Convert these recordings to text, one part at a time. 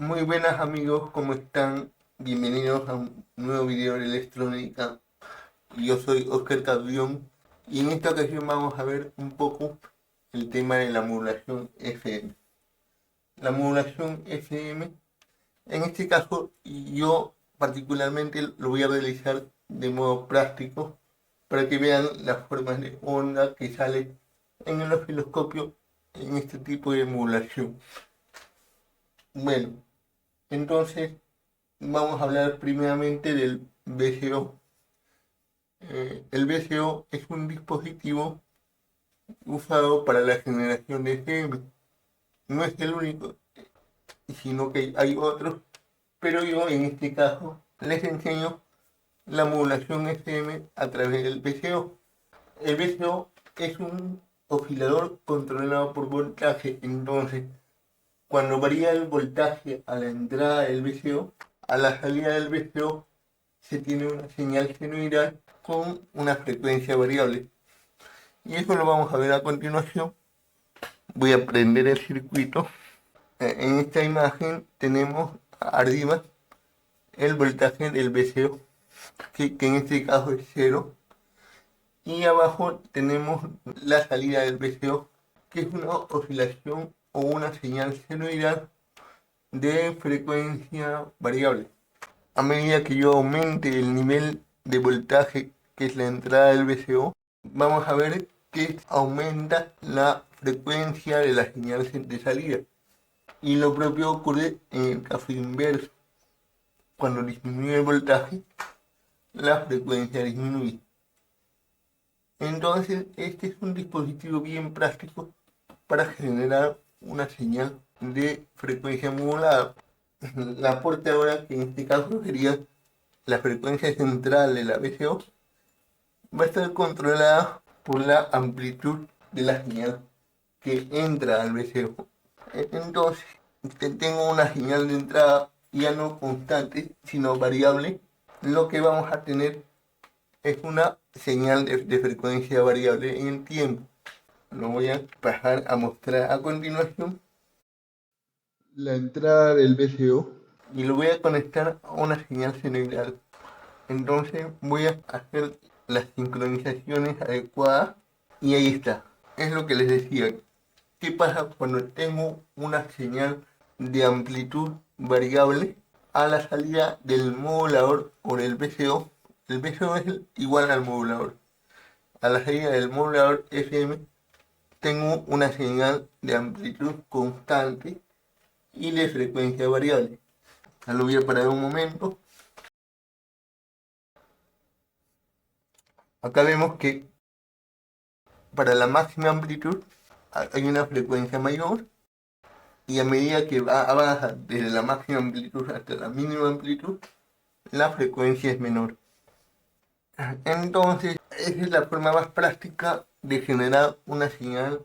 Muy buenas amigos, ¿cómo están? Bienvenidos a un nuevo video de electrónica. Yo soy Oscar Cabrión y en esta ocasión vamos a ver un poco el tema de la modulación FM. La modulación FM, en este caso yo particularmente lo voy a realizar de modo práctico para que vean las formas de onda que sale en el osciloscopio en este tipo de modulación. Bueno, entonces vamos a hablar primeramente del VCO. El VCO es un dispositivo usado para la generación de FM. No es el único, sino que hay otros, pero yo en este caso les enseño la modulación FM a través del VCO. El VCO es un oscilador controlado por voltaje, entonces cuando varía el voltaje a la entrada del VCO, a la salida del VCO se tiene una señal senoidal con una frecuencia variable. Y eso lo vamos a ver a continuación. Voy a prender el circuito. En esta imagen tenemos arriba el voltaje del VCO, que en este caso es cero. Y abajo tenemos la salida del VCO, que es una oscilación o una señal senoidal de frecuencia variable. A medida que yo aumente el nivel de voltaje, que es la entrada del VCO, vamos a ver que aumenta la frecuencia de la señal de salida. Y lo propio ocurre en el caso inverso. Cuando disminuye el voltaje, la frecuencia disminuye. Entonces, este es un dispositivo bien práctico para generar una señal de frecuencia modulada. La portadora, que en este caso sería la frecuencia central de la VCO, va a estar controlada por la amplitud de la señal que entra al VCO. Entonces, tengo una señal de entrada ya no constante, sino variable. Lo que vamos a tener es una señal de frecuencia variable en el tiempo. Lo voy a pasar a mostrar a continuación. La entrada del VCO y lo voy a conectar a una señal senoidal. Entonces voy a hacer las sincronizaciones adecuadas y ahí está. Es lo que les decía. ¿Qué pasa cuando tengo una señal de amplitud variable a la salida del modulador o del VCO? El VCO es igual al modulador. A la salida del modulador FM tengo una señal de amplitud constante y de frecuencia variable. Ya lo voy a parar un momento. Acá vemos que para la máxima amplitud hay una frecuencia mayor y a medida que avanza desde la máxima amplitud hasta la mínima amplitud, la frecuencia es menor. Entonces, esa es la forma más práctica de generar una señal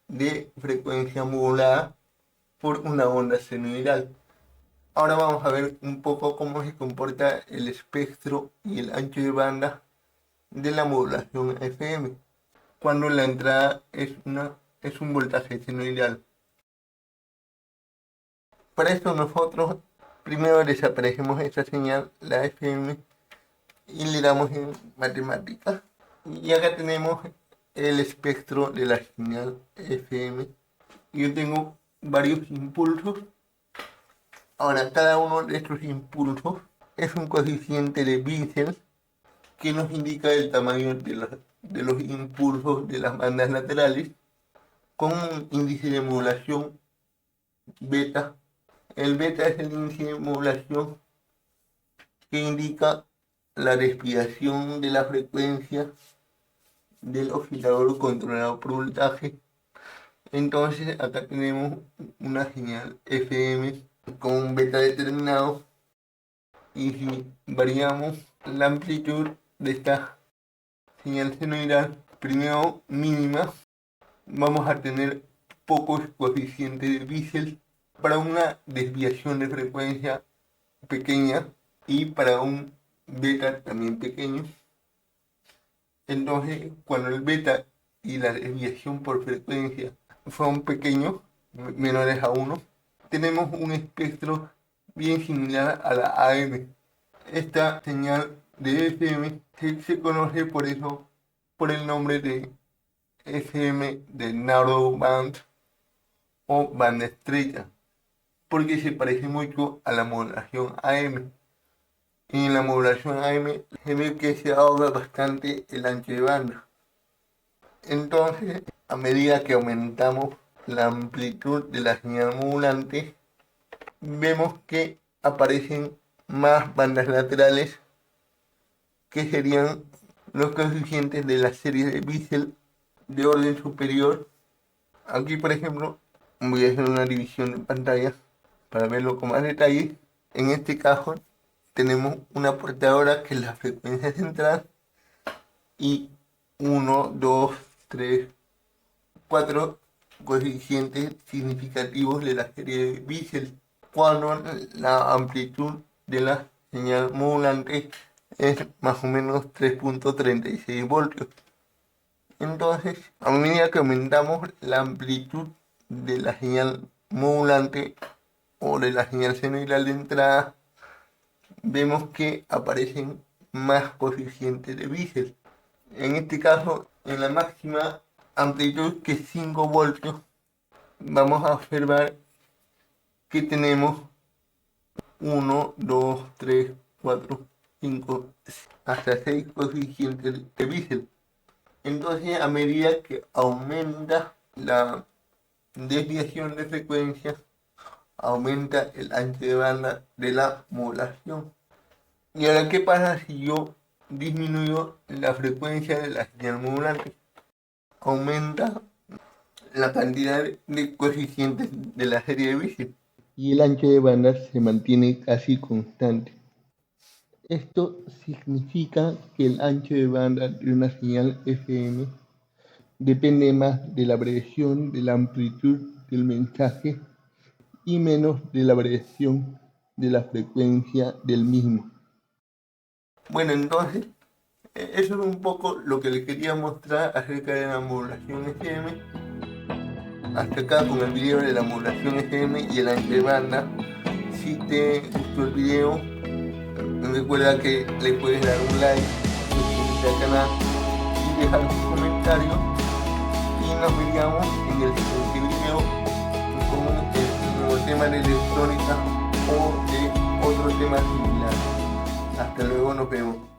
de frecuencia modulada por una onda senoidal. Ahora vamos a ver un poco cómo se comporta el espectro y el ancho de banda de la modulación FM cuando la entrada es un voltaje senoidal. Para eso nosotros primero desaparecemos esta señal, la FM, y le damos en matemáticas. Y acá tenemos el espectro de la señal FM. Yo tengo varios impulsos. Ahora, cada uno de estos impulsos es un coeficiente de Wiesel que nos indica el tamaño de los impulsos de las bandas laterales con un índice de modulación beta. El beta es el índice de modulación que indica la desviación de la frecuencia del oscilador controlado por voltaje. Entonces acá tenemos una señal FM con un beta determinado y si variamos la amplitud de esta señal senoidal, primero mínima, vamos a tener pocos coeficientes de Wiesel para una desviación de frecuencia pequeña y para un beta también pequeño. Entonces, cuando el beta y la desviación por frecuencia son pequeños, menores a 1, tenemos un espectro bien similar a la AM. Esta señal de FM se conoce por eso, por el nombre de FM de Narrow Band o banda estrecha, porque se parece mucho a la modulación AM. Y en la modulación AM se ve que se ahoga bastante el ancho de banda. Entonces, a medida que aumentamos la amplitud de la señal modulante, vemos que aparecen más bandas laterales, que serían los coeficientes de la serie de Bissell de orden superior. Aquí, por ejemplo, voy a hacer una división de pantalla para verlo con más detalle. En este caso, tenemos una portadora que es la frecuencia central y 1, 2, 3, 4 coeficientes significativos de la serie de Bissell, cuando la amplitud de la señal modulante es más o menos 3.36 voltios. Entonces, a medida que aumentamos la amplitud de la señal modulante o de la señal senoidal de entrada, vemos que aparecen más coeficientes de Bissell. En este caso, en la máxima amplitud, que es 5 voltios, vamos a observar que tenemos 1, 2, 3, 4, 5, hasta 6 coeficientes de Bissell. Entonces, a medida que aumenta la desviación de frecuencia, aumenta el ancho de banda de la modulación. Y ahora, ¿qué pasa si yo disminuyo la frecuencia de la señal modulante? Aumenta la cantidad de coeficientes de la serie de Bissell y el ancho de banda se mantiene casi constante. Esto significa que el ancho de banda de una señal FM depende más de la variación de la amplitud del mensaje y menos de la variación de la frecuencia del mismo. Bueno, entonces, eso es un poco lo que les quería mostrar acerca de la modulación FM. Hasta acá con el video de la modulación FM y el ancho de banda. Si te gustó el video, recuerda que le puedes dar un like, suscribirte al canal y dejar tus comentarios. Y nos veríamos en el siguiente video con el nuevo tema de electrónica o de otro tema similar. Hasta luego, nos vemos.